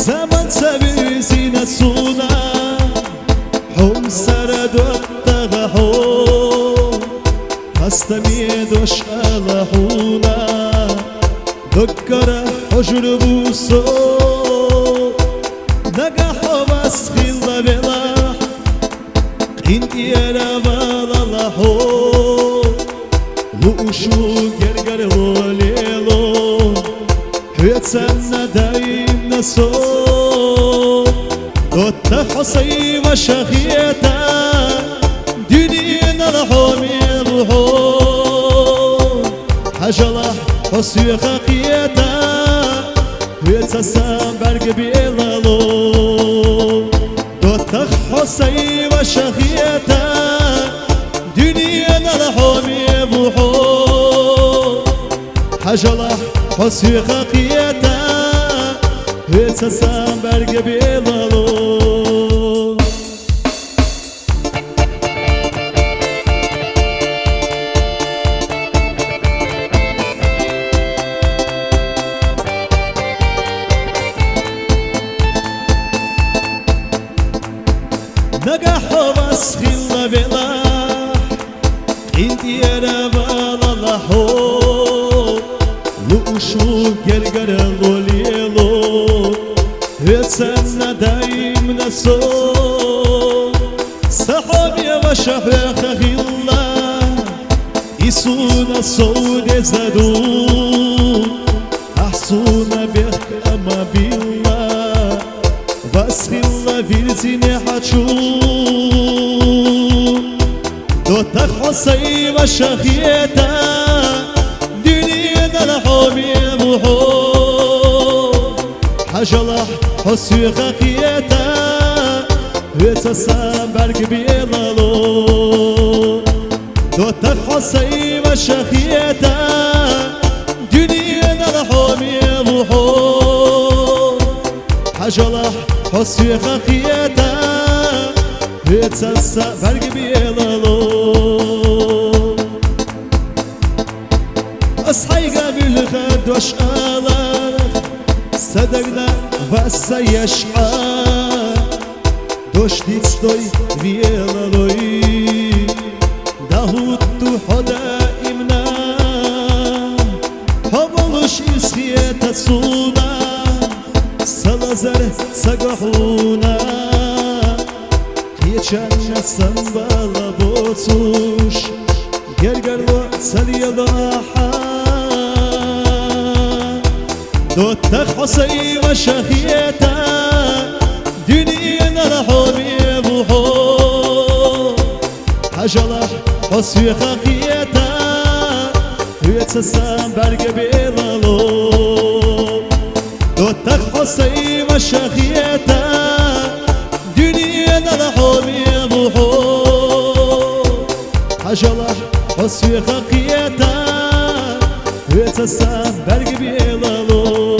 زمان سبي زينة سونا حوم سردوك تغحو هستمي دوش ألحونا دكرة حجر بوسو نجحو بس خلا بلا انتي أنا بالالحو لوشو جرجر لوليلو حيتسنى دايم نسو دوتا حصي وشخيتا دنينا الحومي روحو حجلة حصي خقيتا حيتسنى برق بيلالو دوتا حصي وشخيتا دنينا الحومي روحو حجلة حصي خقيتا هيتسام برق بيلالو نجحو بس خلا بلا انتي انا بالالحو لوشو جرجر لوليلو هيتسنى دايم نسو صحابي وشحيخ غلا يسونا صود زادو أحسونا بيخ أما بيلا بس غلا فيرزيني حتشو دوتا حصي وشخيتا دنينا الحومي روحو حجلة حصي خقيتا هيتسام برق بيلالو دوتا حصي وشخيتا دنينا الحومي روحو حجلة حصي خقيتا هيتسام برق بيلالو أصحي قبل خد وشقالك صدقنا بس يشعر دوش تستوي فيلالوي داهوت حدا إمنا حبلوش إسخية تسونا سلازر سقحونا يجان سنبالا بوتوش جرجر وسليلاحا دوتا حصي وشخيتا دنينا الحومي روحو حجلة حصي خقيتا هيتسام برق بيلالو دوتا حصي وشخيتا دنينا الحومي روحو حجلة حصي خقيتا هيتسام برق بيلالو